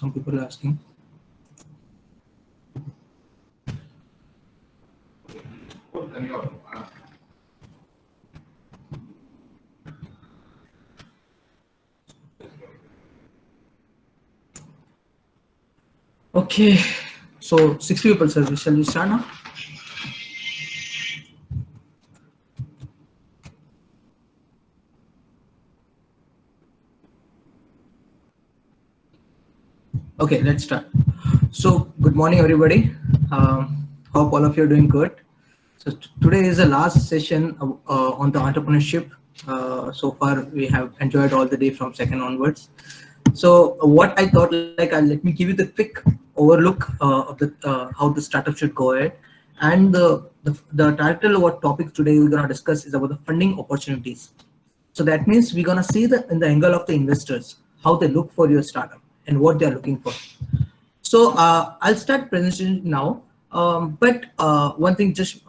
some people are asking. Okay, so 60 people, sir. Shall we start now? Okay, let's start. So, good morning, everybody. Hope all of you are doing good. So, today is the last session on the entrepreneurship. So far, we have enjoyed all the day from second onwards. So, what I thought, like, let me give you the quick overlook of the how the startup should go ahead. And the title of what topic today we're gonna discuss is about the funding opportunities. So that means we're gonna see in the angle of the investors how they look for your startup and what they're looking for. So I'll start presentation now. But one thing, just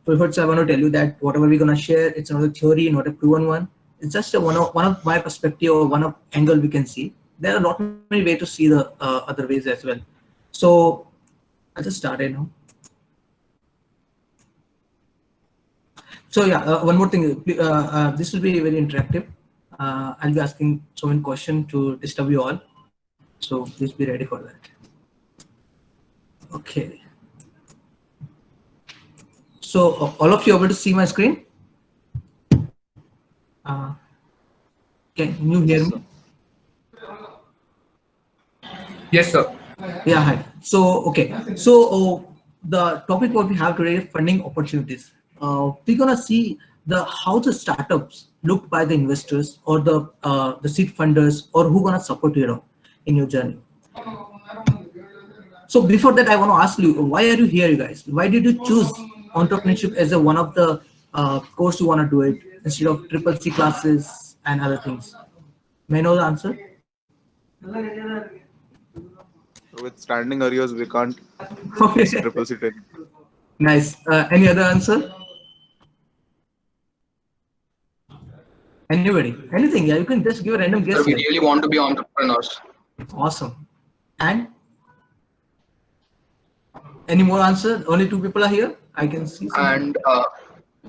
first I want to tell you that whatever we're gonna share, it's not a theory, not a proven one. It's just one of my perspective or one of angle we can see. There are a lot many ways to see the other ways as well. So I'll just start it now. So yeah, one more thing. This will be very interactive. I'll be asking so many questions to disturb you all. So please be ready for that. Okay. So all of you are able to see my screen? Can you hear me? Yes, sir. Yeah, hi. So, okay. So the topic what we have today is funding opportunities. We're gonna see how the startups looked by the investors or the seed funders or who gonna support you in your journey. So before that, I want to ask you, why are you here, you guys? Why did you choose entrepreneurship as one of the course you want to do it instead of CCC classes and other things? May I know the answer? With standing arrears, we can't Okay. CCC. Nice. Any other answer? Anybody? Anything? Yeah, you can just give a random guess. We really want to be entrepreneurs. Awesome. And any more answer? Only two people are here. I can see. And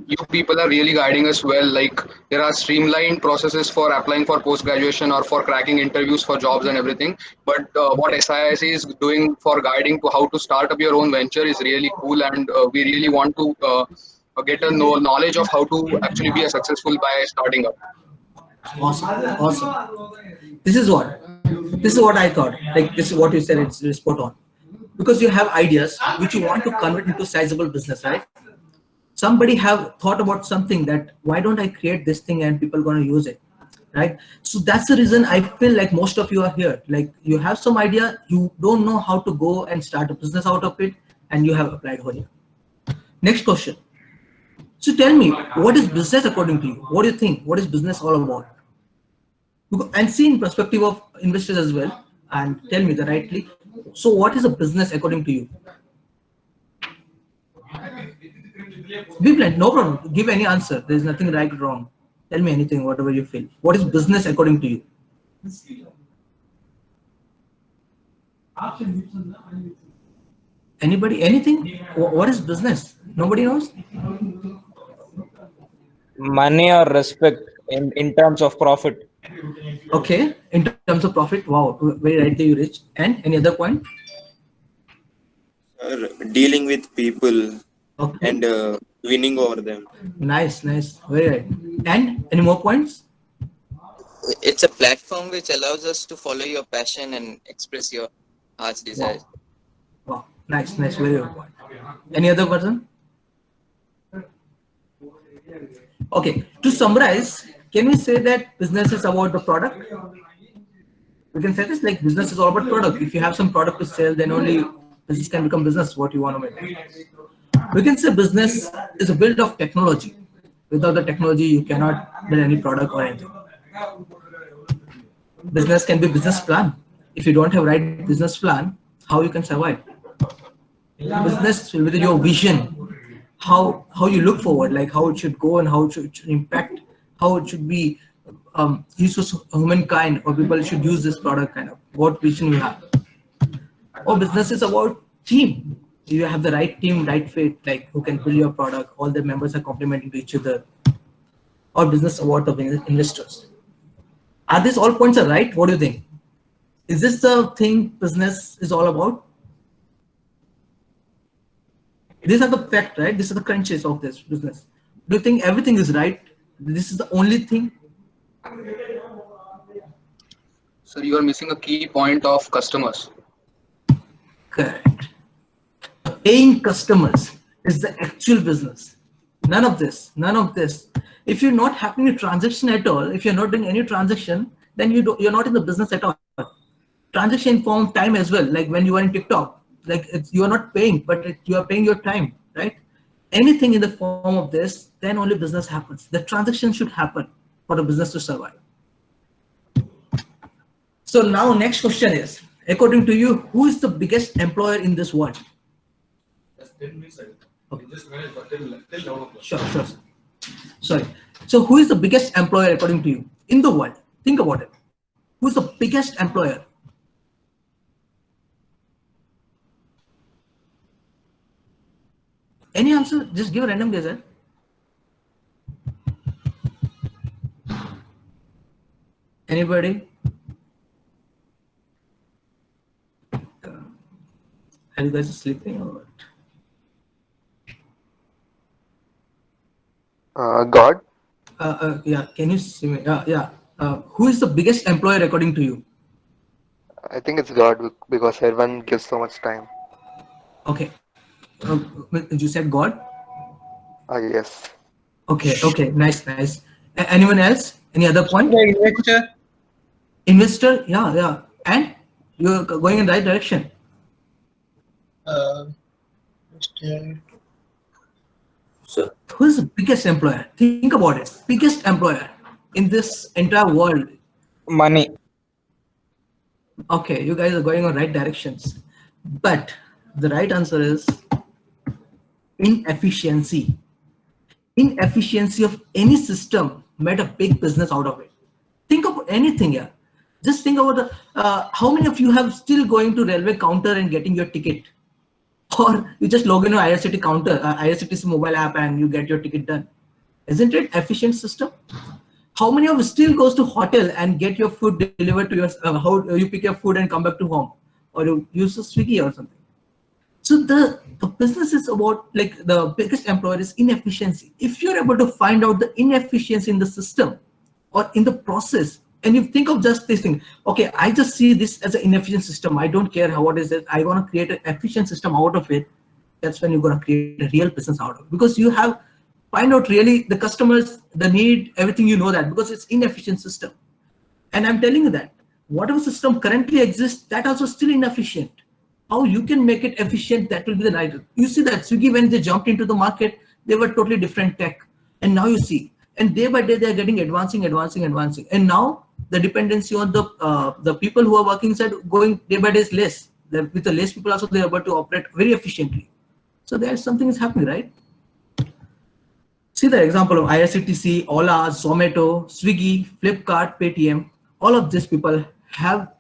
you people are really guiding us well. Like there are streamlined processes for applying for post-graduation or for cracking interviews for jobs and everything. But what SIIC is doing for guiding to how to start up your own venture is really cool, and we really want to get a knowledge of how to actually be a successful by starting up. Awesome. Awesome. This is what I thought. Like this is what you said. It's spot on. Because you have ideas which you want to convert into sizable business, right? Somebody have thought about something that why don't I create this thing and people going to use it, right? So that's the reason I feel like most of you are here. Like you have some idea, you don't know how to go and start a business out of it, and you have applied for it. Next question. So tell me, what is business according to you? What do you think? What is business all about? And see in perspective of investors as well, and tell me the rightly. So what is a business according to you? Be blunt, no problem. Give any answer. There's nothing right or wrong. Tell me anything, whatever you feel. What is business according to you? Anybody? Anything? What is business? Nobody knows? Money or respect in terms of profit. Okay, in terms of profit. Wow, very rightly you reached. And any other point? Dealing with people. Okay. And winning over them. Nice, very right. And any more points? It's a platform which allows us to follow your passion and express your heart's desires. Wow. Nice, very good point. Any other person? Okay, to summarize, can we say that business is about the product? We can say this like business is all about product. If you have some product to sell, then only business can become business, what you want to make. We can say business is a build of technology. Without the technology, you cannot build any product or anything. Business can be business plan. If you don't have right business plan, how you can survive? Business with your vision, how you look forward, like how it should go and how it should impact, how it should be used for humankind or people should use this product, kind of what vision you have. Or business is about team. You have the right team, right fit, like who can build your product. All the members are complementing to each other. Or business about the investors. Are these all points are right? What do you think? Is this the thing business is all about? These are the fact, right? These are the crunches of this business. Do you think everything is right? This is the only thing? So you are missing a key point of customers. Correct. Paying customers is the actual business. None of this, none of this. If you're not having a transaction at all, if you're not doing any transaction, then you're not in the business at all. Transaction form time as well, like when you are in TikTok, like you are not paying, but you are paying your time, right? Anything in the form of this, then only business happens. The transaction should happen for the business to survive. So now next question is, according to you, who is the biggest employer in this world? Okay. Sure. Sorry. So who is the biggest employer according to you in the world? Think about it. Who is the biggest employer? Any answer? Just give a random guess. Anybody? Are you guys sleeping or what? God. Yeah. Can you see me? Yeah. Who is the biggest employer according to you? I think it's God because everyone gives so much time. Okay. You said God? Yes. Okay. Nice. Anyone else? Any other point? The investor. Investor? Yeah. And you're going in the right direction. So who is the biggest employer? Think about it. Biggest employer in this entire world. Money. Okay, you guys are going on right directions. But the right answer is inefficiency. Inefficiency of any system made a big business out of it. Think of anything here. Just think about how many of you have still going to railway counter and getting your ticket? Or you just log in your IRCTC counter, IRCTC mobile app, and you get your ticket done. Isn't it efficient system? How many of you still goes to hotel and get your food delivered to your, how you pick your food and come back to home, or you use a Swiggy or something? So the business is about, like, the biggest employer is inefficiency. If you're able to find out the inefficiency in the system or in the process, and you think of just this thing, okay, I just see this as an inefficient system. I don't care what is it. I want to create an efficient system out of it. That's when you're going to create a real business out of it, because you have find out really the customers, the need, everything, you know that, because it's inefficient system. And I'm telling you that whatever system currently exists, that also still inefficient. How you can make it efficient, that will be the right. You see that Swiggy, when they jumped into the market, they were totally different tech. And now you see, and day by day, they're getting advancing. And now the dependency on the people who are working inside going day by day is less. With the less people also, they're able to operate very efficiently. So there's something is happening, right? See the example of IRCTC, Ola, Zomato, Swiggy, Flipkart, Paytm. All of these people have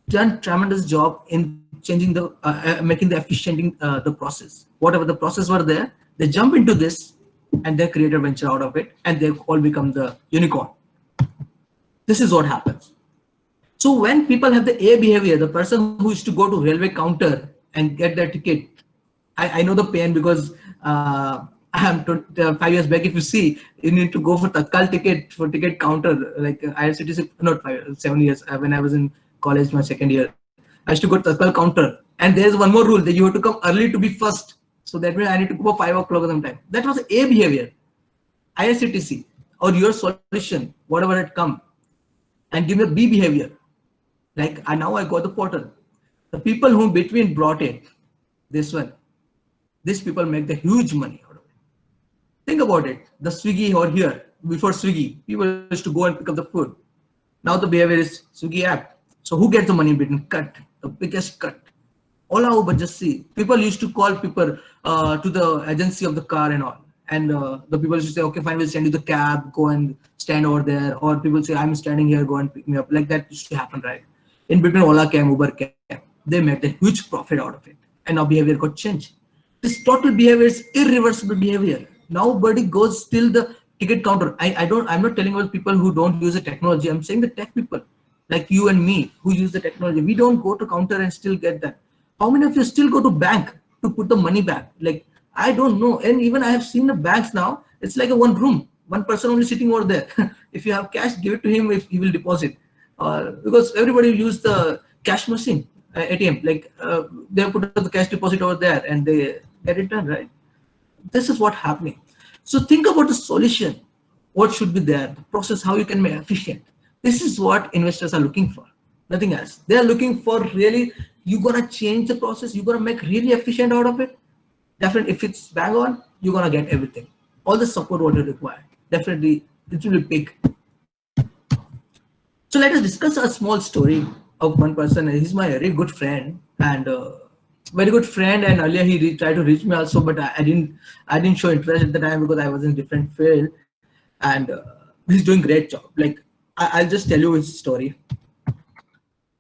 done tremendous job in changing the, making the efficient the process. Whatever the process were there, they jump into this and they create a venture out of it, and they all become the unicorn. This is what happens. So when people have the A behavior, the person who used to go to railway counter and get their ticket, I know the pain, because I am 5 years back. If you see, you need to go for Tatkal ticket, for ticket counter, like IRCTC, not 7 years, when I was in college, my second year, I used to go to Tatkal counter, and there's one more rule that you have to come early to be first. So that means I need to go for 5 o'clock sometime. That was A behavior. IRCTC or your solution, whatever it come, and give me a B behavior. Like now I got the portal. The people who between brought it, this one, these people make the huge money out of it. Think about it. The Swiggy or here, before Swiggy, people used to go and pick up the food. Now the behavior is Swiggy app. So who gets the money in between? Cut, the biggest cut. All over, just see. People used to call people to the agency of the car and all. And the people used to say, okay, fine, we'll send you the cab, go and stand over there. Or people say, I'm standing here, go and pick me up. Like that used to happen, right? In between Ola came, Uber came. They made a huge profit out of it, and now behavior got changed. This total behavior is irreversible behavior. Nobody goes till the ticket counter. I'm not telling about people who don't use the technology. I'm saying the tech people, like you and me, who use the technology. We don't go to counter and still get that. How many of you still go to bank to put the money back? Like, I don't know. And even I have seen the banks now, it's like a one room, one person only sitting over there. If you have cash, give it to him if he will deposit. Because everybody use the cash machine, ATM, like they put the cash deposit over there and they get it done, right? This is what happening. So think about the solution. What should be there? The process, how you can make efficient. This is what investors are looking for. Nothing else. They are looking for really, you're gonna change the process, you're gonna make really efficient out of it. Definitely, if it's bang on, you're gonna get everything. All the support what you require. Definitely, it will be big. So let us discuss a small story of one person. He's my very good friend and very good friend. And earlier he tried to reach me also, but I didn't show interest at the time because I was in a different field. And he's doing great job. Like I'll just tell you his story.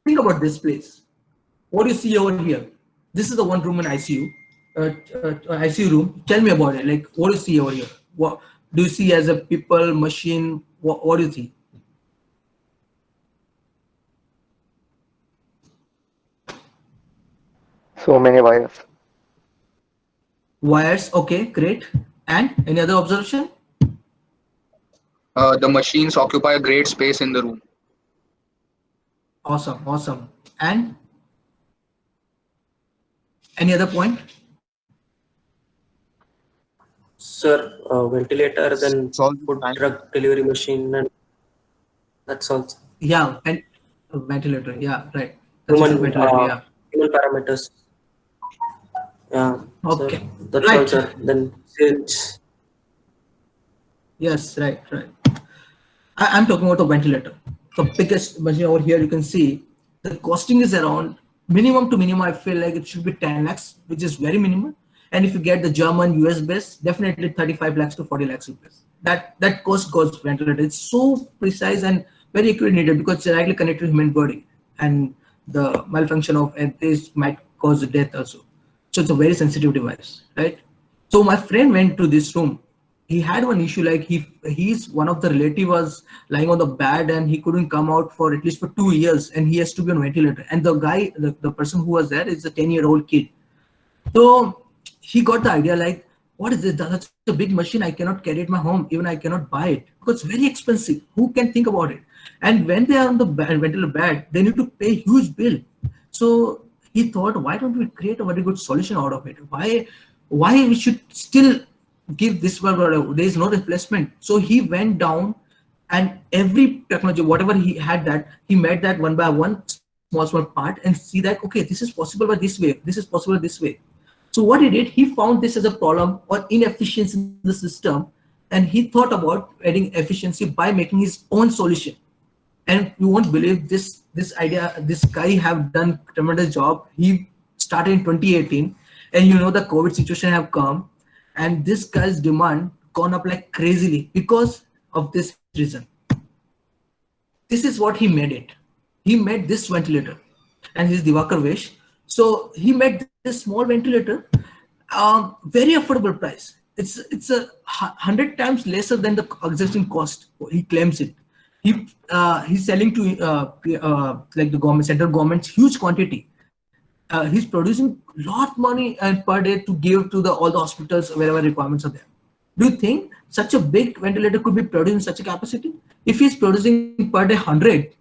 Think about this place. What do you see over here? This is the one room in ICU. ICU room. Tell me about it. Like what do you see over here? What do you see as a people, machine? What do you see? So many wires. Wires, okay, great. And any other observation? The machines occupy a great space in the room. Awesome, awesome. And any other point? Sir, ventilator, then It's all food time. truck delivery machine, and that's all. Yeah, and ventilator, yeah, right. That's Human, a ventilator, yeah. human parameters. Yeah, Okay, sir, that's right. all, sir. Then sales. Yes, right, right. I'm talking about the ventilator. The biggest machine over here, you can see the costing is around minimum to minimum. I feel like it should be 10 lakhs, which is very minimal. And if you get the German US base, definitely 35 lakhs to 40 lakhs rupees. That cost goes ventilator. It's so precise and very accurate needed because it's directly connected to human body, and the malfunction of this might cause death also. So it's a very sensitive device, right? So my friend went to this room. He had one issue, like he's one of the relative was lying on the bed and he couldn't come out for at least for 2 years, and he has to be on ventilator. And the guy, the person who was there is a 10-year-old kid. So he got the idea like, what is it? That's a big machine. I cannot carry it my home. Even I cannot buy it because it's very expensive. Who can think about it? And when they are on the ventilator bed, they need to pay huge bill. So he thought, why don't we create a very good solution out of it? Why we should still give this one? There is no replacement. So he went down and every technology, whatever he had, that he made that one by one, small part, and see that, okay, this is possible by this way. This is possible this way. So what he did, he found this as a problem or inefficiency in the system, and he thought about adding efficiency by making his own solution. And you won't believe this idea. This guy have done tremendous job. He started in 2018, and you know the COVID situation have come, and this guy's demand gone up like crazily because of this reason. This is what he made it. He made this ventilator, and his Divakar Vesh. So he made this small ventilator, very affordable price. It's a 100 times lesser than the existing cost. He claims it. He's selling to like the government, central government's huge quantity. He's producing lot money and per day to give to all the hospitals wherever requirements are there. Do you think such a big ventilator could be produced in such a capacity? If he's producing per day 100,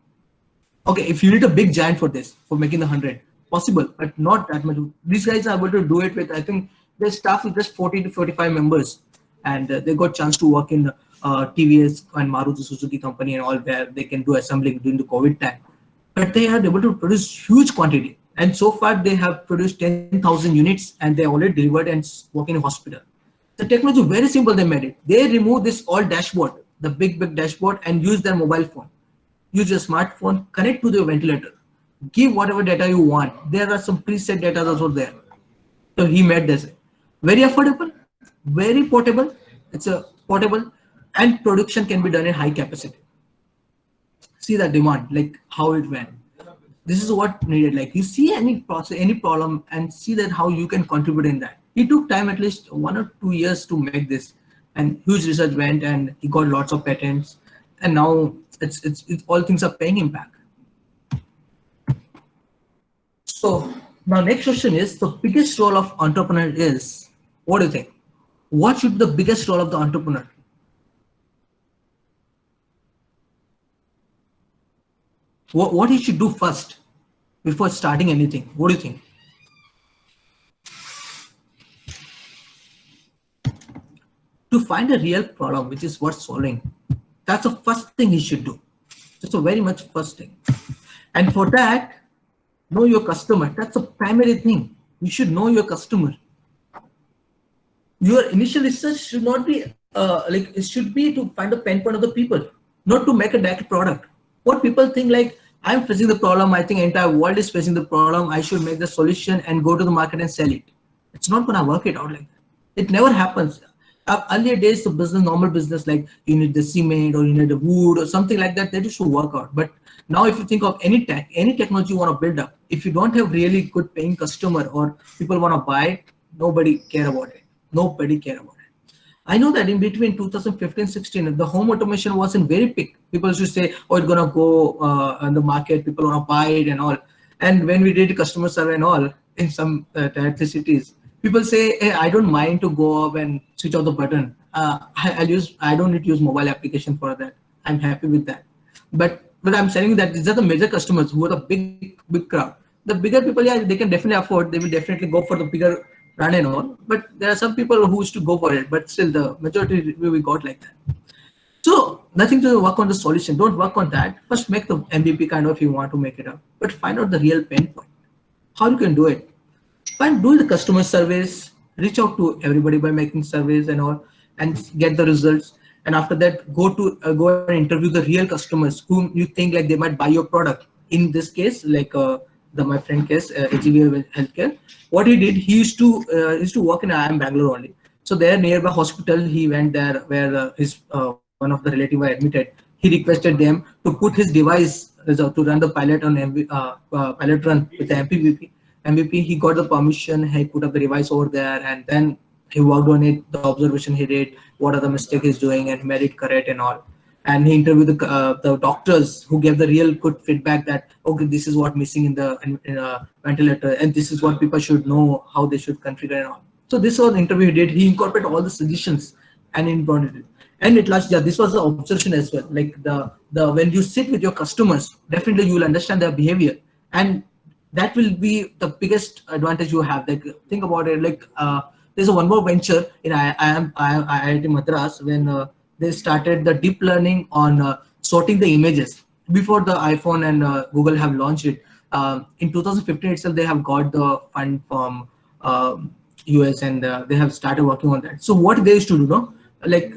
okay, if you need a big giant for this, for making the 100, possible, but not that much. These guys are able to do it with, I think, their staff is just 40 to 45 members, and they got chance to work in TVS and Maruti Suzuki company and all, where they can do assembling during the COVID time. But they are able to produce huge quantity, and so far they have produced 10,000 units, and they already delivered and work in a hospital. The technology very simple. They made it. They remove this all dashboard, the big dashboard, and use their mobile phone. Use your smartphone, connect to the ventilator, give whatever data you want. There are some preset data also there. So he made this very affordable, very portable. It's a portable, and production can be done in high capacity. See the demand, like how it went. this is what needed. Like you see any process, any problem, and see that how you can contribute in that. He took time at least 1 or 2 years to make this, and huge research went, and he got lots of patents, and now it's all things are paying him back. So now next question is, the biggest role of entrepreneur is, what do you think? What should be the biggest role of the entrepreneur? What he should do first before starting anything? What do you think? To find a real problem which is worth solving, that's the first thing he should do. That's a very much first thing. And for that, know your customer. That's a primary thing. You should know your customer. Your initial research should not be like, it should be to find the pain point of the people, not to make a direct product. What people think, like, I'm facing the problem, I think entire world is facing the problem, I should make the solution and go to the market and sell it. It's not gonna work it out like that. It never happens. Earlier days, the business, normal business, like you need the cement or you need the wood or something like that, that used to work out. But now if you think of any technology you want to build up, if you don't have really good paying customer or people want to buy it, nobody care about it. Nobody care about it. I know that in between 2015-16, the home automation wasn't very big. People used to say, oh, it's gonna go on the market, people wanna buy it and all. And when we did customer survey and all in some cities, people say, hey, I don't mind to go up and switch off the button. I don't need to use mobile application for that. I'm happy with that. But I'm saying that these are the major customers who are the big crowd. The bigger people, yeah, they can definitely afford. They will definitely go for the bigger brand and all. But there are some people who used to go for it. But still, the majority we got like that. So nothing to work on the solution. Don't work on that. First, make the MVP kind of if you want to make it up. But find out the real pain point. How you can do it. Find, do the customer surveys. Reach out to everybody by making surveys and all, and get the results. And after that, go and interview the real customers whom you think like they might buy your product. In this case, like my friend case, HGV Healthcare. What he did, he used to work in IIM Bangalore only. So there nearby hospital, he went there where his one of the relative were admitted. He requested them to put his device to run the pilot on pilot run with the MVP. He got the permission. He put up the device over there, and then he worked on it. The observation he did, what are the mistakes he's doing, and made it correct and all. And he interviewed the doctors who gave the real good feedback that, okay, this is what missing in the ventilator, and this is what people should know how they should configure and all. So this was the interview he did. He incorporated all the suggestions and implemented it. And at last, yeah, this was the observation as well. Like the when you sit with your customers, definitely you will understand their behavior, and that will be the biggest advantage you have. Like think about it. Like there's one more venture in IIT Madras when they started the deep learning on sorting the images before the iPhone and Google have launched it. In 2015 itself, they have got the fund from US and they have started working on that. So what they used to do, no? Like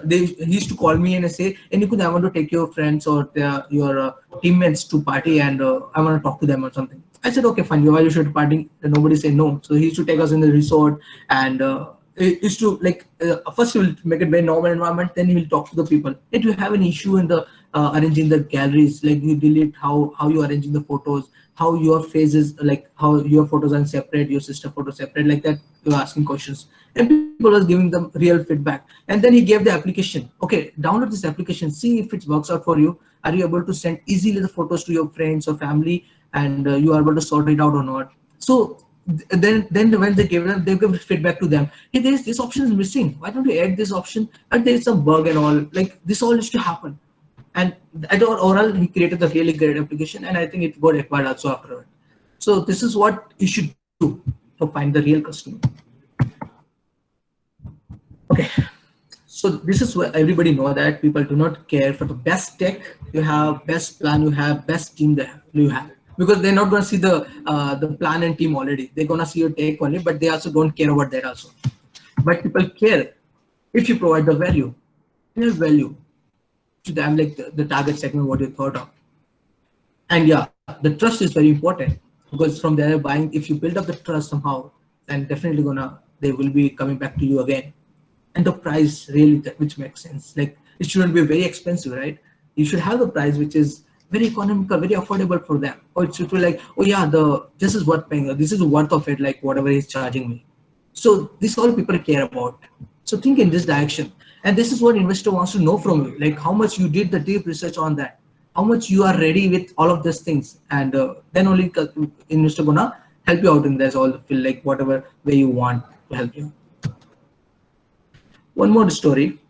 he used to call me and say, hey, Nikunj, I want to take your friends or your teammates to party and I want to talk to them or something. I said, okay, fine. Why you should party? And nobody said no. So he used to take us in the resort and he used to like first he will make it very normal environment. Then he will talk to the people. If you have an issue in the arranging the galleries, like you delete how you are arranging the photos, how your faces, like how your photos are separate, your sister photos separate, like that. You are asking questions. And people was giving them real feedback. And then he gave the application. Okay, download this application. See if it works out for you. Are you able to send easily the photos to your friends or family, and you are able to sort it out or not? So then when they give feedback to them. Hey, this option is missing. Why don't you add this option? And there is some bug and all. Like this all used to happen. And at oral, he created a really great application, and I think it got acquired also afterward. So this is what you should do to find the real customer. Okay, so this is where everybody know that people do not care for the best tech you have, best plan you have, best team that you have, because they're not going to see the plan and team already. They're going to see your tech only, but they also don't care about that also. But people care if you provide the value. There's value to them, like the target segment, what you thought of. And yeah, the trust is very important, because from there buying, if you build up the trust somehow, then definitely they will be coming back to you again. And the price really, which makes sense. Like it shouldn't be very expensive, right? You should have the price which is very economical, very affordable for them. Or it should be like, oh yeah, this is worth paying, this is worth of it, like whatever he's charging me. So this all people care about. So think in this direction. And this is what investor wants to know from you, like how much you did the deep research on that, how much you are ready with all of these things, and then only investor gonna help you out in this all feel like whatever way you want to help you. One more story.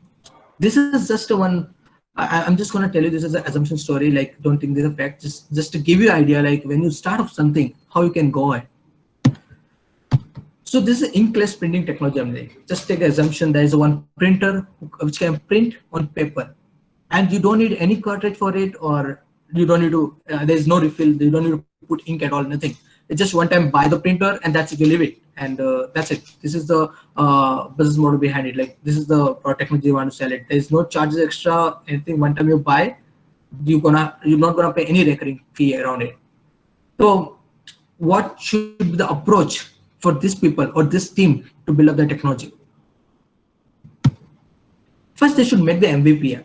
This is just a one. I'm just gonna tell you this is an assumption story. Like don't think this is a fact. Just to give you an idea, like when you start off something, how you can go ahead. So this is inkless printing technology. I'm saying. Just take the assumption there is one printer which can print on paper, and you don't need any cartridge for it, or you don't need to. There is no refill. You don't need to put ink at all. Nothing. It's just one time buy the printer, and that's it. You leave it, and that's it. This is the business model behind it. Like this is the product technology you want to sell it. There is no charges extra. Anything one time you buy, you're not gonna pay any recurring fee around it. So what should be the approach for these people or this team to build up the technology? First, they should make the MVP.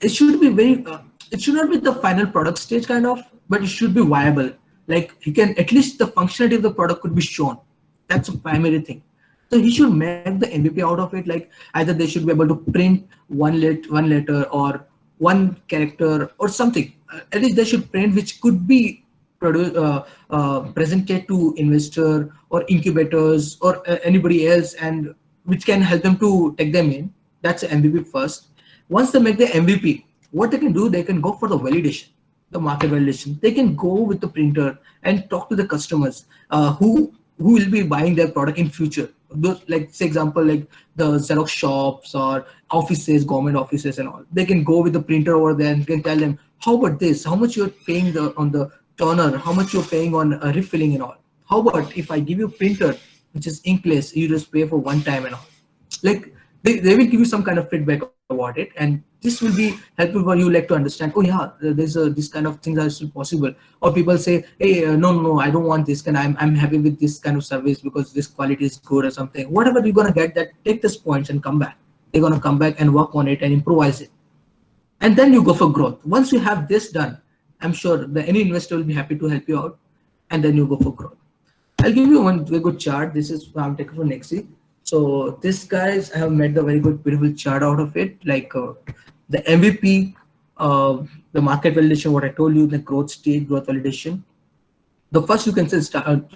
It should be very, it should not be the final product stage kind of, but it should be viable. Like he can, at least the functionality of the product could be shown. That's a primary thing. So he should make the MVP out of it. Like either they should be able to print one letter or one character or something. At least they should print which could be presented to investor or incubators or anybody else, and which can help them to take them in. That's the MVP first. Once they make the MVP, what they can do, they can go for the validation, the market validation. They can go with the printer and talk to the customers who will be buying their product in future. Those, like say example, like the Xerox shops or offices, government offices and all. They can go with the printer over there and can tell them, how about this? How much you're paying on the toner? How much you're paying on refilling and all? How about if I give you a printer which is inkless, you just pay for one time and all? Like they will give you some kind of feedback about it, and this will be helpful for you, like to understand, oh yeah, there's this kind of things are still possible. Or people say, hey, no, I don't want this, and I'm happy with this kind of service because this quality is good or something. Whatever you're gonna get, that take this points and come back. They're gonna come back and work on it and improvise it, and then you go for growth. Once you have this done, I'm sure that any investor will be happy to help you out, and then you go for growth. I'll give you one very good chart. This is I'm taking from Nexi. So this guys, I have made a very good, beautiful chart out of it. Like the MVP, the market validation, what I told you, the growth stage, growth validation. The first you can say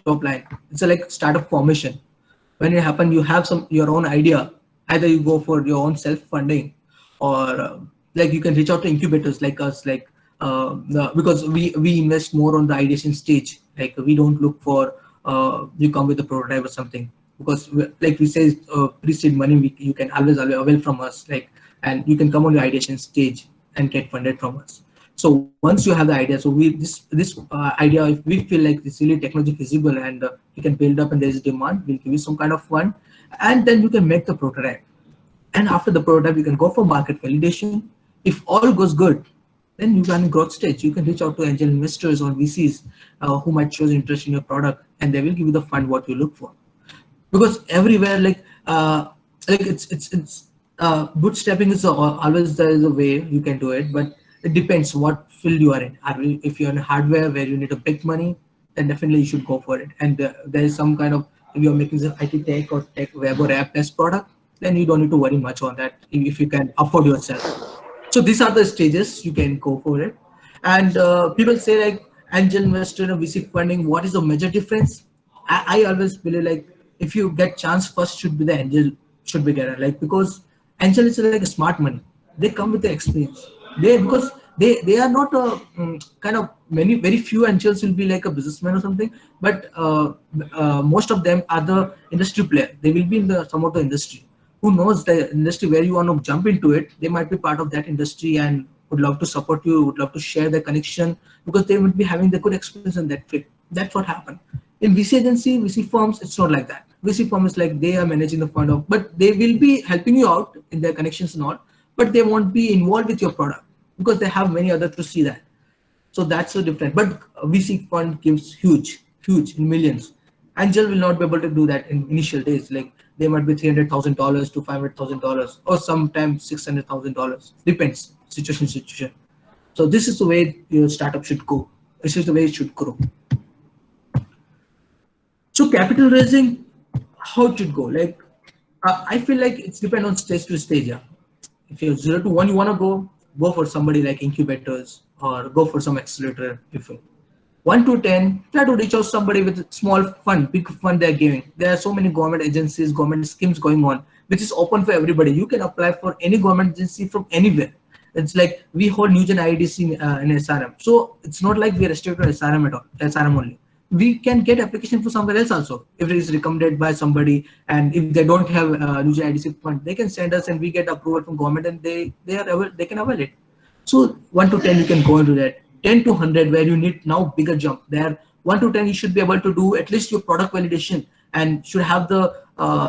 top line. It's like startup formation. When it happens, you have your own idea. Either you go for your own self-funding, or like you can reach out to incubators like us, like because we invest more on the ideation stage. Like we don't look for you come with a prototype or something. Because like we say, pre-seed money, you can always avail from us, like, and you can come on the ideation stage and get funded from us. So once you have the idea, so this idea, if we feel like this really technology feasible and you can build up and there is demand, we'll give you some kind of fund, and then you can make the prototype. And after the prototype, you can go for market validation. If all goes good, then you can growth stage. You can reach out to angel investors or VCs who might show interest in your product, and they will give you the fund what you look for. Because everywhere, like it's bootstrapping is always there is a way you can do it, but it depends what field you are in. If you're in hardware where you need a big money, then definitely you should go for it. And there is some kind of, if you're making the IT tech or tech web or app based product, then you don't need to worry much on that if you can afford yourself. So these are the stages you can go for it. And people say like angel investor and VC funding, what is the major difference? I always believe like if you get chance first should be the angel should be there, like because angel is like a smart money. They come with the experience. Because they are not a kind of very few angels will be like a businessman or something, but most of them are the industry player. They will be in some of the industry. Who knows the industry where you want to jump into it? They might be part of that industry and would love to support you, would love to share their connection because they would be having the good experience in that field. That's what happened. In VC agency, VC firms, it's not like that. VC firm is like they are managing the fund of, but they will be helping you out in their connections and all, but they won't be involved with your product because they have many others to see that. So that's so different. But VC fund gives huge in millions. Angel will not be able to do that in initial days. Like they might be $300,000 to $500,000 or sometimes $600,000. Depends situation. So this is the way your startup should go. This is the way it should grow. So capital raising, how it should go? Like I feel like it's depend on stage to stage. Yeah, if you're 0 to 1, you want to go for somebody like incubators or go for some accelerator. If 1 to 10, try to reach out somebody with small fund, big fund they're giving. There are so many government agencies, government schemes going on, which is open for everybody. You can apply for any government agency from anywhere. It's like we hold Newgen IDC in SRM. So it's not like we are restricted to SRM at all, SRM only. We can get application for somewhere else also if it is recommended by somebody, and if they don't have Newgen IDC fund, they can send us and we get approval from government, and they can avail it. So 1 to 10 you can go into that. 10 to 100 where you need now bigger jump. There 1 to 10 you should be able to do at least your product validation and should have the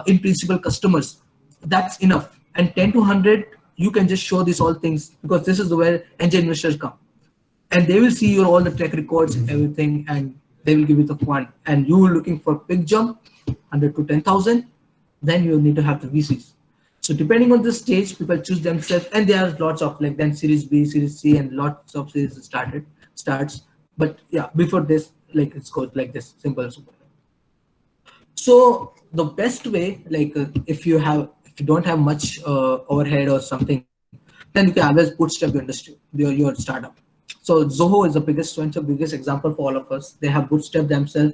in principle customers. That's enough. And 10 to 100 you can just show these all things, because this is where angel investors come, and they will see your all the track records and everything, and they will give you the fund. And you are looking for big jump 100 to 10,000, then you need to have the VCs. So depending on the stage, people choose themselves, and there are lots of like then series B, series C, and lots of series starts. But yeah, before this, like it goes like this, simple. So the best way, like if you don't have much overhead or something, then you can always bootstrap your industry, your startup. So Zoho is the biggest example for all of us. They have bootstrapped themselves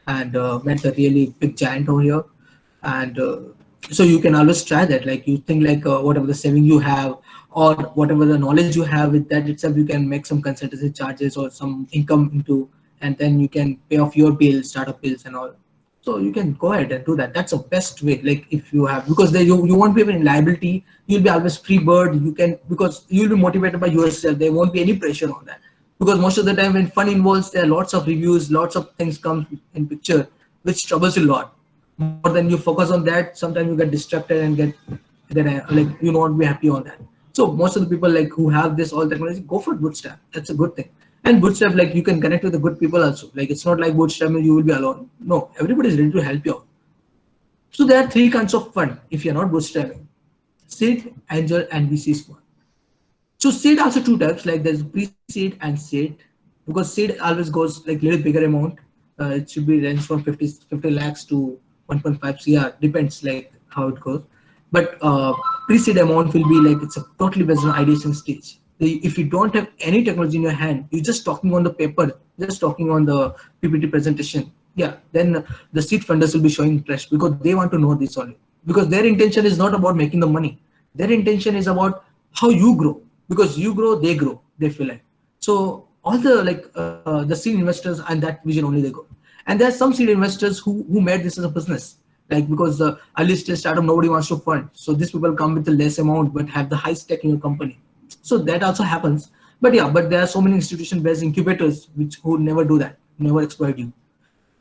and met a really big giant over here. And so you can always try that. Like you think like whatever the saving you have or whatever the knowledge you have, with that itself you can make some consultancy charges or some income into, and then you can pay off your bills, startup bills and all. So you can go ahead and do that. That's the best way. Like if you have, because you won't be any liability, you'll be always free bird. You can, because you'll be motivated by yourself. There won't be any pressure on that. Because most of the time when fun involves, there are lots of reviews, lots of things come in picture, which troubles you a lot. More than you focus on that, sometimes you get distracted and get like you won't be happy on that. So most of the people like who have this all technology, go for bootstrap. That's a good thing. And bootstrap, like you can connect with the good people also. Like it's not like bootstrapping you will be alone. No, everybody is ready to help you out. So there are 3 kinds of fund if you're not bootstrapping: seed, angel, and VC fund. So seed also 2 types, like there's pre-seed and seed, because seed always goes like little bigger amount. It should be range from 50 lakhs to 1.5 CR, depends like how it goes. But pre-seed amount will be like, it's a totally based on ideation stage. If you don't have any technology in your hand, you're just talking on the paper, just talking on the PPT presentation, yeah, then the seed funders will be showing interest, because they want to know this only. Because their intention is not about making the money. Their intention is about how you grow, because you grow, they feel like. So all the like the seed investors and that vision only they go. And there are some seed investors who made this as a business, like because the early stage startup nobody wants to fund, so these people come with a less amount but have the high stake in your company. So that also happens. But yeah, but there are so many institution-based incubators who never do that, never exploit you.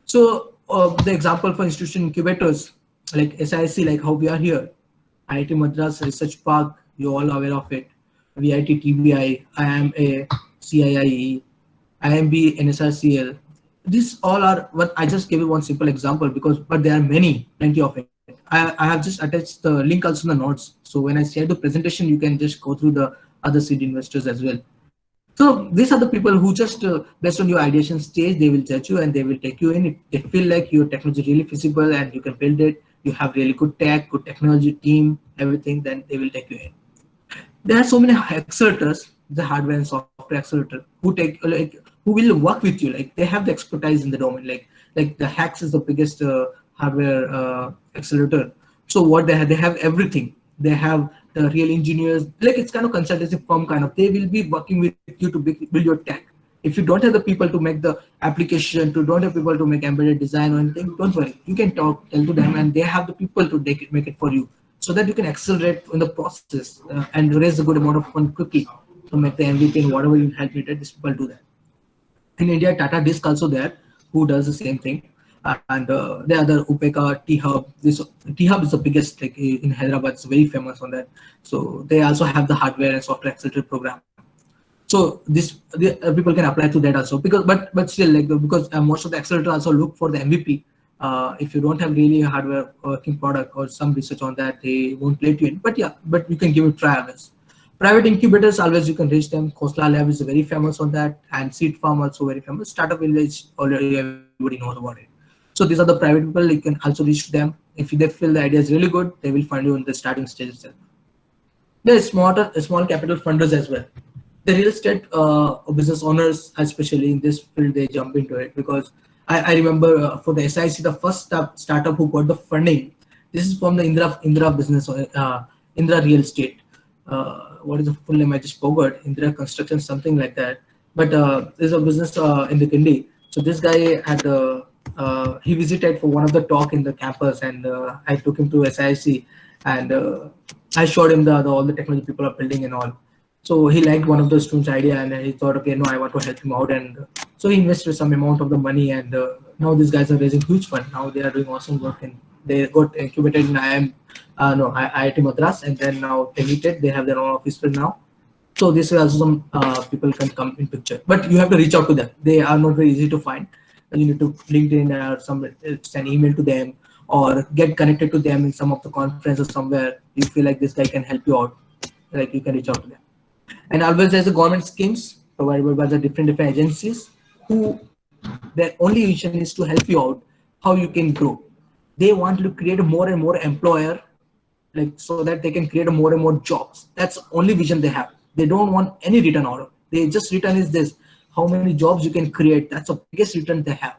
So the example for institution incubators like SIC, like how we are here, IIT Madras Research Park, you're all aware of it, VIT TBI, IMA, CIIE, IMB, NSRCL. These all are what I just gave you one simple example, but there are plenty of it. I have just attached the link also in the notes. So when I share the presentation, you can just go through the other seed investors as well. So these are the people who just based on your ideation stage, they will judge you and they will take you in. If they feel like your technology is really feasible and you can build it, you have really good tech, good technology team, everything, then they will take you in. There are so many accelerators, the hardware and software accelerator, who will work with you. Like they have the expertise in the domain. Like the Hacks is the biggest hardware accelerator. So what they have everything. They have the real engineers. Like it's kind of consultancy firm kind of. They will be working with you to build your tech. If you don't have the people to make the application, don't have people to make embedded design or anything, don't worry. You can tell to them, and they have the people to make it for you, so that you can accelerate in the process and raise a good amount of fund quickly to make the MVP and whatever you help me. These people do that. In India, Tata Disk also there, who does the same thing. And the other Upeka, T-Hub. This T-Hub is the biggest, like in Hyderabad. It's very famous on that. So they also have the hardware and software accelerator program. So people can apply to that also, because but still, like because most of the accelerators also look for the MVP. If you don't have really a hardware working product or some research on that, they won't let you in. But yeah, but you can give it a try on this. Private incubators, always you can reach them. Khosla Lab is very famous on that, and Seed Farm also very famous. Startup Village, already everybody knows about it. So these are the private people. You can also reach them. If they feel the idea is really good, they will fund you in the starting stage itself. There is small capital funders as well. The real estate business owners, especially in this field, they jump into it because I remember for the SIC, the first startup who got the funding. This is from the Indra business, Indra Real Estate. What is the full name? I just forgot. Indra Construction, something like that. But there's a business in the Kindi. So this guy had he visited for one of the talk in the campus, and I took him to SIC, and I showed him all the technology people are building and all. So he liked one of the students' idea, and he thought, okay, no, I want to help him out, and so he invested some amount of the money, and now these guys are raising huge fund. Now they are doing awesome work, and they got incubated in IIT Madras, and then now exited. They have their own office now. So this way also some people can come in picture, but you have to reach out to them. They are not very easy to find. You need to LinkedIn or send email to them or get connected to them in some of the conferences somewhere. You feel like this guy can help you out, like you can reach out to them. And always there's a government schemes provided by the different agencies who their only vision is to help you out how you can grow. They want to create more and more employer, like so that they can create more and more jobs. That's the only vision they have. They don't want any return out of it. They just return is this, how many jobs you can create. That's the biggest return they have.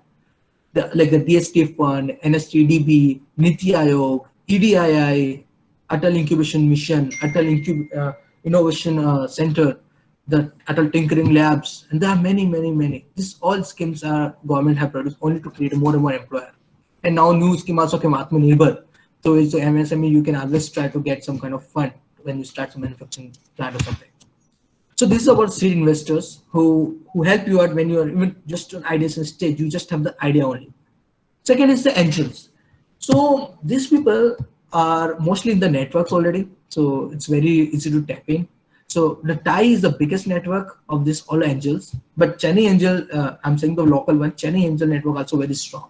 Like the DST Fund, NSTDB, Niti Aayog, EDII, Atal Incubation Mission, Atal Innovation Center, the Atal Tinkering Labs, and there are many. These all schemes are government have produced only to create more and more employer. And now new scheme also came Atmanirbhar. So it's MSME, you can always try to get some kind of fund when you start some manufacturing plant or something. So this is about seed investors who help you out when you are even just on ideation stage. You just have the idea only. Second is the angels. So these people are mostly in the networks already. So it's very easy to tap in. So the TIE is the biggest network of this all angels. But Chennai Angel, I'm saying the local one, Chennai Angel network also very strong.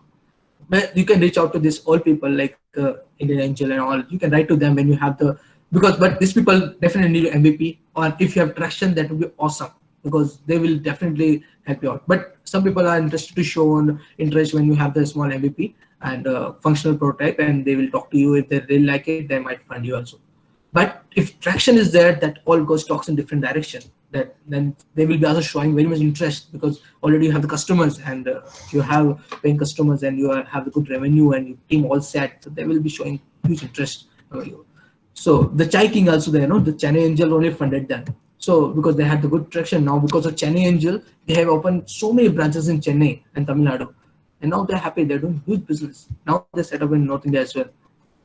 But you can reach out to this all people like Indian Angel and all. You can write to them when you have the but these people definitely need MVP, or if you have traction, that would be awesome because they will definitely help you out. But some people are interested to show interest when you have the small MVP and functional prototype, and they will talk to you. If they really like it, they might fund you also. But if traction is there, that all goes talks in different direction. That then they will be also showing very much interest because already you have the customers and you have paying customers and you have the good revenue and your team all set. So they will be showing huge interest over you. So the Chai King also there, the Chennai Angel only funded them. So because they had the good traction now, because of Chennai Angel, they have opened so many branches in Chennai and Tamil Nadu. And now they're happy, they're doing huge business. Now they set up in North India as well.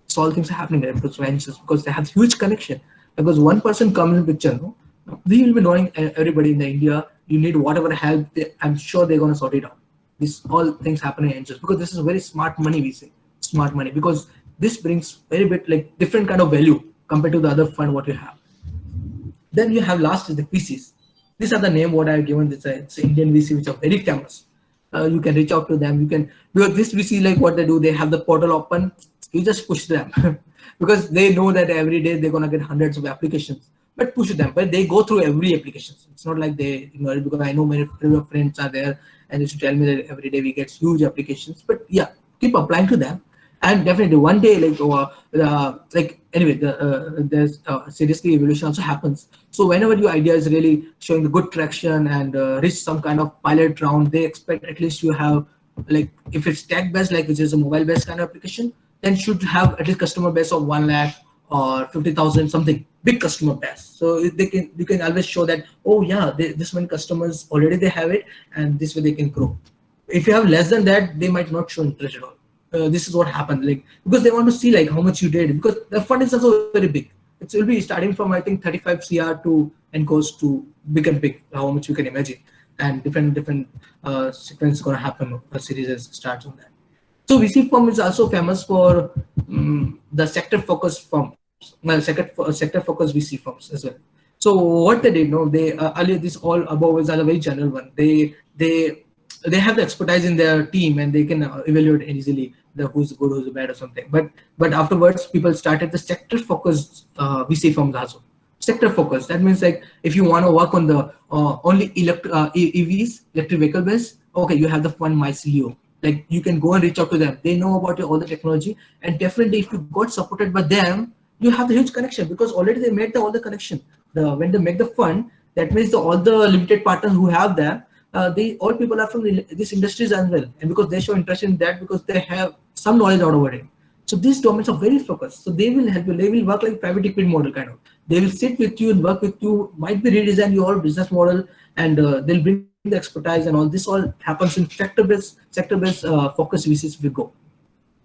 So all things are happening there because they have huge connection. Because one person comes in picture, we will be knowing everybody in the India, you need whatever help, I'm sure they're going to sort it out. This all things happen in angels because this is very smart money, we say. Smart money because this brings very bit like different kind of value compared to the other fund what you have. Then you have last is the VCs. These are the name what I've given. It's Indian VC which are very famous. You can reach out to them. You can because this VC like what they do. They have the portal open. You just push them because they know that every day they're gonna get hundreds of applications. But push them. But they go through every application. It's not like they ignore it because I know many friends are there and they should tell me that every day we get huge applications. But yeah, keep applying to them. And definitely one day, there's seriously evolution also happens. So whenever your idea is really showing the good traction and reach some kind of pilot round, they expect at least you have like if it's tech based, like which is a mobile based kind of application, then should have at least customer base of 1 lakh or 50,000 something big customer base. So you can always show that this many customers already they have it, and this way they can grow. If you have less than that, they might not show interest at all. This is what happened, like because they want to see like how much you did because the fund is also very big. It will be starting from I think 35 CR to and goes to big and big, how much you can imagine, and different sequence is going to happen. A series starts on that. So VC firm is also famous for the sector focused firms, sector focused VC firms as well. So what they did, they earlier this all above is a very general one. They have the expertise in their team and they can evaluate easily the who's good, who's bad or something. But afterwards, people started the sector focused VC firms also. sector focused. That means like if you want to work on the only EVs, electric vehicle base, okay, you have the fund mycelium. Like you can go and reach out to them. They know about all the technology, and definitely if you got supported by them, you have the huge connection because already they made all the connection. When they make the fund, that means all the limited partners who have them, they all people are from these industries as well, and because they show interest in that because they have some knowledge out over it. So these domains are very focused. So they will help you. They will work like private equity model kind of. They will sit with you and work with you. Might be redesign your business model, and they'll bring the expertise and all. This all happens in sector-based focus VCs. We go.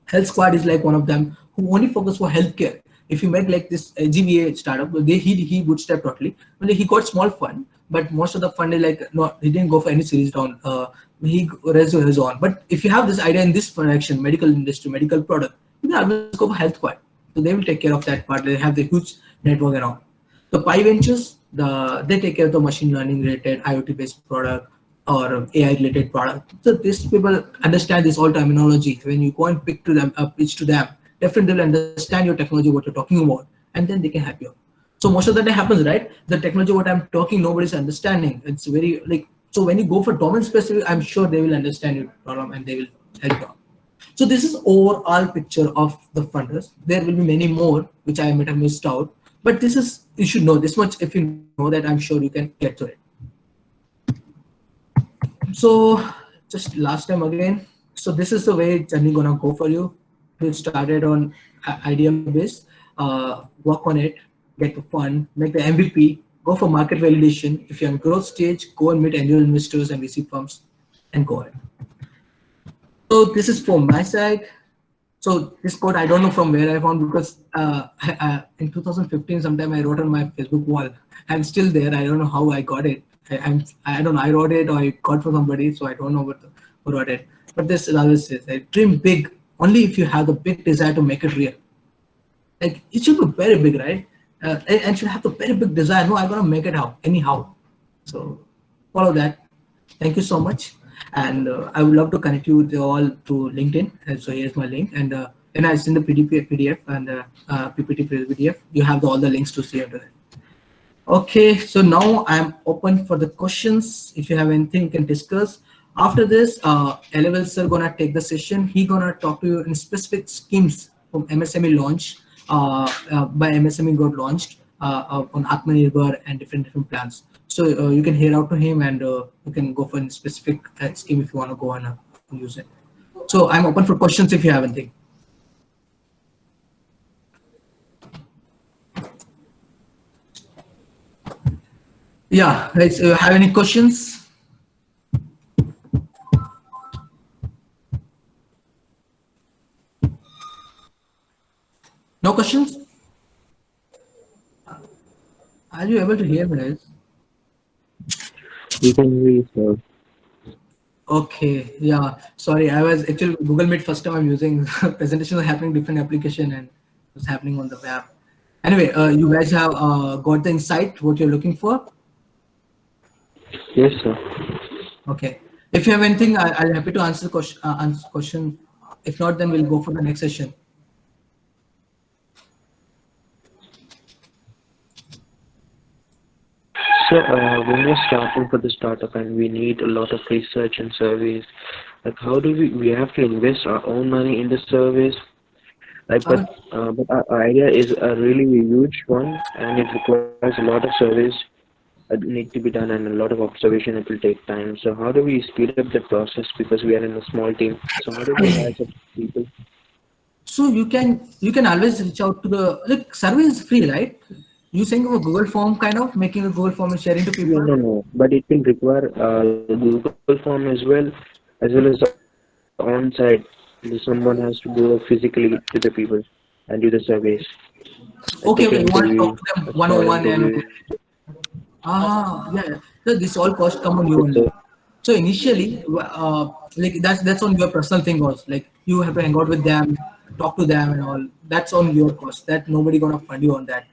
Health Squad is like one of them who only focus for healthcare. If you make like this GVA startup, he bootstrapped totally. Only he got small fund, but most of the fund is like no, he didn't go for any series round. He raised his own. But if you have this idea in this direction, medical industry, medical product, you can always go for Health Squad. So they will take care of that part. They have the huge network and all. The Pi Ventures, they take care of the machine learning related IoT based product or AI related product. So these people understand this all terminology. When you go and pitch to them, definitely they'll understand your technology, what you're talking about, and then they can help you. So most of the time happens, right? The technology what I'm talking, nobody's understanding. It's very like, so when you go for domain specific, I'm sure they will understand your problem and they will help you out. So this is overall picture of the funders. There will be many more which I might have missed out, but this is, you should know this much. If you know that, I'm sure you can get to it. So just last time again, so this is the way journey gonna go for you. You started on idea base, work on it, get the fund, make the MVP, go for market validation. If you're in growth stage, go and meet angel investors and VC firms and go ahead. So this is from my side. So this code, I don't know from where I found, because in 2015, sometime I wrote on my Facebook wall. I'm still there. I don't know how I got it. I don't know. I wrote it or I got from somebody, so I don't know who wrote it. But this always says, dream big only if you have the big desire to make it real. Like it should be very big, right? And should have the very big desire. No, I'm gonna make it out anyhow. So follow that. Thank you so much. And I would love to connect you with all to LinkedIn. And so here's my link, and I send the PDF and PPT PDF. You have all the links to see under that. Okay, so now I'm open for the questions. If you have anything, you can discuss. After this, LFL sir gonna take the session. He gonna talk to you in specific schemes from MSME launch. By MSME got launched on Atmanirbhar and different plans. So you can hear out to him, and you can go for a specific scheme if you want to go and use it. So I'm open for questions if you have anything. Yeah, let's have any questions? No questions? Are you able to hear me, guys? We can hear you, sir. Okay, yeah. Sorry, I was actually Google Meet first time I'm using. Presentation was happening different application and it was happening on the web. Anyway, you guys have got the insight what you're looking for. Yes, sir. Okay. If you have anything, I'll happy to answer the question. If not, then we'll go for the next session. So when we're starting for the startup and we need a lot of research and surveys, like how do we have to invest our own money in the surveys? Like, but our idea is a really huge one, and it requires a lot of surveys that need to be done and a lot of observation. It will take time. So how do we speed up the process, because we are in a small team? So how do we hire such people? So you can always reach out to the survey is free, right? You saying a Google form kind of making a Google form and sharing to people? No. But it will require Google form as well as on-site. Someone has to go physically to the people and do the surveys. Okay, you want to talk to them one-on-one and yeah. So this all cost come on you only. So initially, like that's on your personal thing also. Like you have to hang out with them, talk to them and all. That's on your cost. That nobody gonna fund you on that.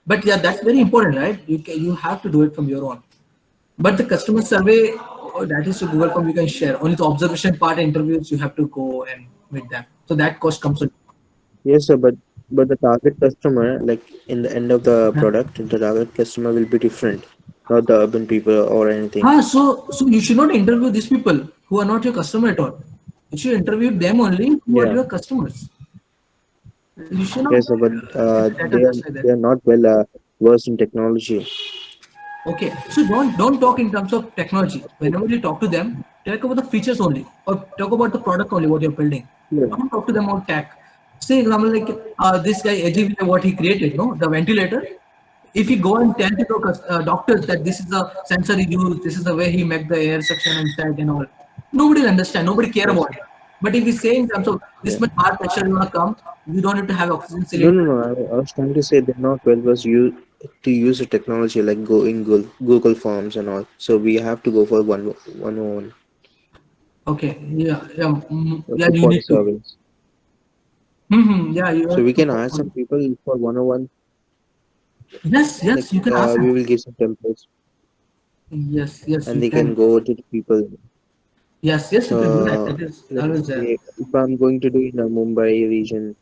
But yeah, that's very important, right? You have to do it from your own. But the customer survey, that is a Google form you can share. Only the observation part, interviews, you have to go and meet them. So that cost comes on. Yes, sir. But But the target customer, like in the end of the Yeah. product, the target customer will be different, not the urban people or anything. So you should not interview these people who are not your customer at all. You should interview them only who are Yeah. your customers. You should not Yes, but get the data just like they that. are not well versed in technology. Okay, so don't talk in terms of technology. Whenever you talk to them, talk about the features only, or talk about the product only what you're building. Yeah. Don't talk to them about tech. Say example like this guy AGV, what he created, no, the ventilator. If you go and tell to the doctors that this is the sensor he used, this is the way he made the air suction inside and all, nobody will understand, nobody care Yes. about it. But if we say in terms of Yeah. this much hard pressure you wanna come, you don't need to have oxygen No, no, cylinder. no. I was trying to say they're not well versed to use the technology like go in Google Forms and all. So we have to go for one on one Okay, yeah, you for the need to. surveys. Yeah, you So have we to can hire some people for 101. Like Yes, you can ask we them. will give some templates Yes, and you they can can. go to the people. Yes, you can do that. That is Let me always there. say, if I'm going to do in a Mumbai region,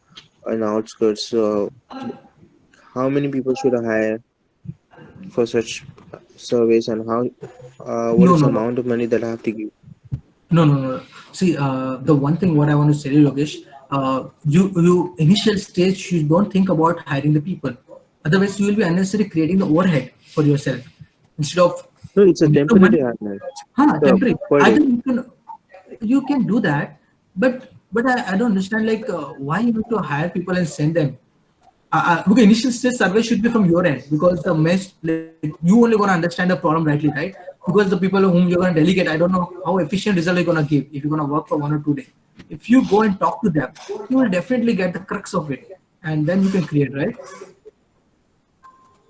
in outskirts, how many people should I hire for such surveys, and how what No, is the no, no, amount of money that I have to give? no. See, the one thing what I want to say, Yogesh, you initial stage you don't think about hiring the people. Otherwise, you will be unnecessarily creating the overhead for yourself instead of No, it's a make the temporary money. hire. So Temporary. per I day. think you can do that, but I don't understand like why you have to hire people and send them. Okay, initial stage survey should be from your end because the mess like you only gonna understand the problem rightly, right? Because the people whom you're gonna delegate, I don't know how efficient result you're gonna give if you're gonna work for 1 or 2 days. If you go and talk to them, you will definitely get the crux of it, and then you can create, right?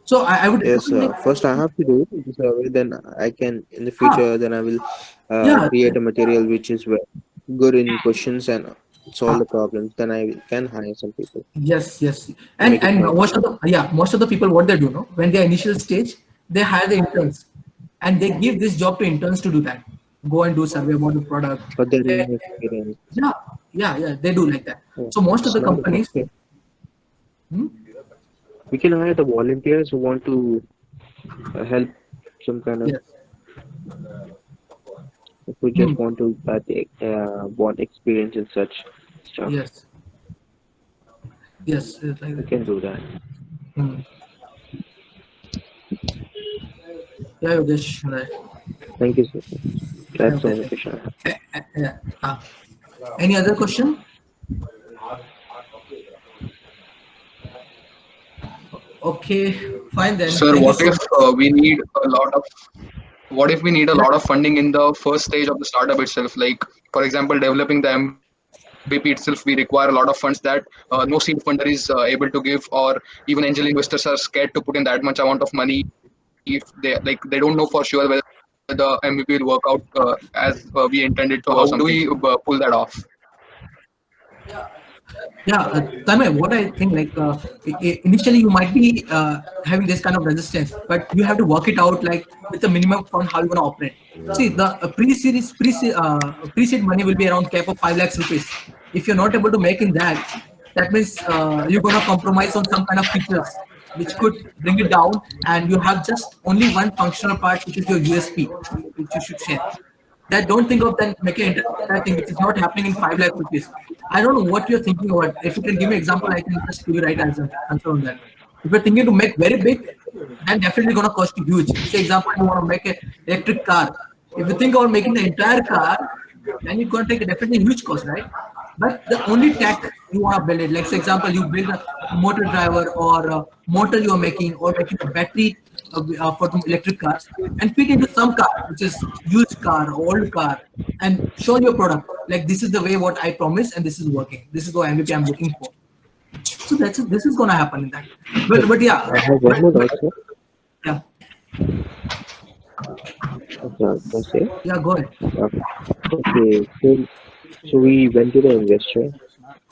So I would Yes, recommend like, first I have to do the survey, then I can, in the huh, future, then I will yeah, create a material which is good in questions and solve the problems. Then can hire some people yes, to and make it and more most of efficient. the most of the people what they do, no, when they're initial stage, they hire the interns, and they give this job to interns to do that. Go and do survey about the product. But they They, don't have experience. yeah, they do like that. Oh, So most of it's the not a companies, problem. hmm, We can hire the volunteers who want to help some kind of yes, who hmm, just want to want experience in such stuff. yes, it's like We that. can do that. Hmm. Yeah, Yogesh, right. Thank you, sir. Yeah, That's the okay, only thank question I have. you. Yeah. Any other question? Okay, fine then. Sir, Thank you what so if much. we need a lot of what if we need a Yeah. lot of funding in the first stage of the startup itself? Like, for example, developing the MVP itself, we require a lot of funds that no seed funder is able to give, or even angel investors are scared to put in that much amount of money if they don't know for sure whether the MVP will work out as we intended to. So, how do we pull that off? Yeah, Tanmay, what I think like initially you might be having this kind of resistance, but you have to work it out like with the minimum fund how you're gonna operate. See, the pre-seed money will be around cap of 5 lakhs rupees. If you're not able to make in that, that means you're gonna compromise on some kind of features which could bring it down, and you have just only one functional part which is your USP, which you should share. That don't think of then making an entire thing which is not happening in 5 lakh rupees. I don't know what you're thinking about. If you can give me example, I can just give you right answer on that. If you're thinking to make very big, then definitely gonna cost you huge. Say example, you want to make an electric car. If you think about making the entire car, then it's gonna take a definitely huge cost, right? But the only tech you want to build it, like for example, you build a motor driver or a motor you are making, or making a battery for the electric cars, and fit into some car, which is used car, old car, and show your product. Like this is the way what I promise, and this is working. This is the MVP I'm looking for. So this is gonna happen in that. But yeah, I have one more but also. yeah, Can I say? yeah. Go ahead. Uh, okay, so we went to the investor,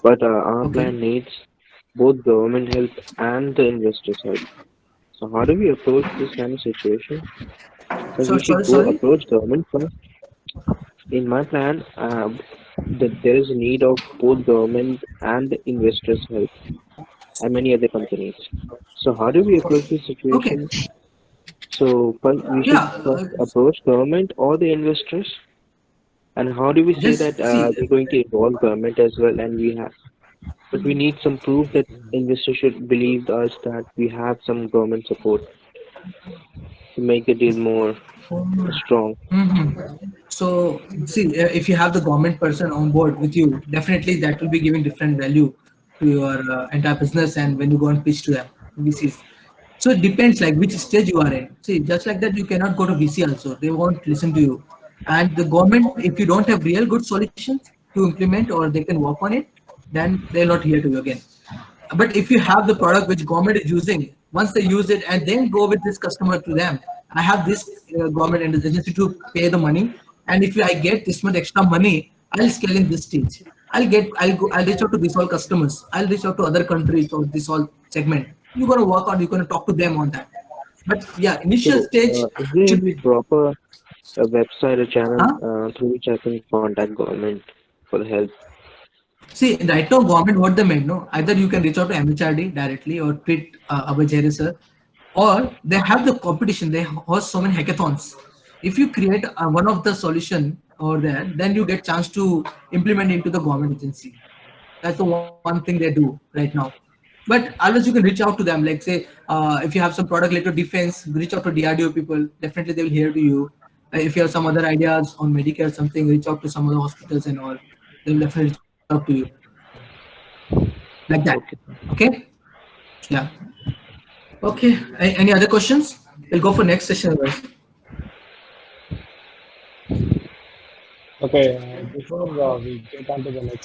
but our Okay. plan needs both government help and the investors' help. So how do we approach this kind of situation? Because So we should sorry, go sorry. approach government first. In my plan, that there is a need of both government and the investors' help. and many other companies. So how do we approach this Okay. situation? So first, we should Yeah. first approach government or the investors, and how do we say that Just see. we're going to involve government as well, and but we need some proof that investors should believe us that we have some government support to make the deal more strong. So see, if you have the government person on board with you, definitely that will be giving different value to your entire business. And when you go and pitch to them, VCs. So it depends like which stage you are in. See, just like that, you cannot go to VC also. They won't listen to you. And the government, if you don't have real good solutions to implement or they can work on it, then they'll not hear to you again. But if you have the product which government is using, once they use it and then go with this customer to them, I have this government and agency to pay the money, and if I get this much extra money, I'll scale in this stage. I'll reach out to these all customers. I'll reach out to other countries or this all segment. You're gonna work on. You're gonna talk to them on that. But yeah, initial So stage is there should any be. proper website or channel Huh? through which I can contact government for the help? See, right now, government what they made, no? Either you can reach out to MHRD directly or tweet Abhay Jere sir, or they have the competition. They host so many hackathons. If you create one of the solution over there, then you get chance to implement into the government agency. That's the one thing they do right now. But always you can reach out to them. Like say, if you have some product related to defense, reach out to DRDO people. Definitely they will hear to you. If you have some other ideas on Medicare, something, reach out to some other hospitals and all. They will definitely reach out to you like that. Okay. Okay. Yeah. Okay. Any other questions? We'll go for next session, guys. Okay, before we get on to the next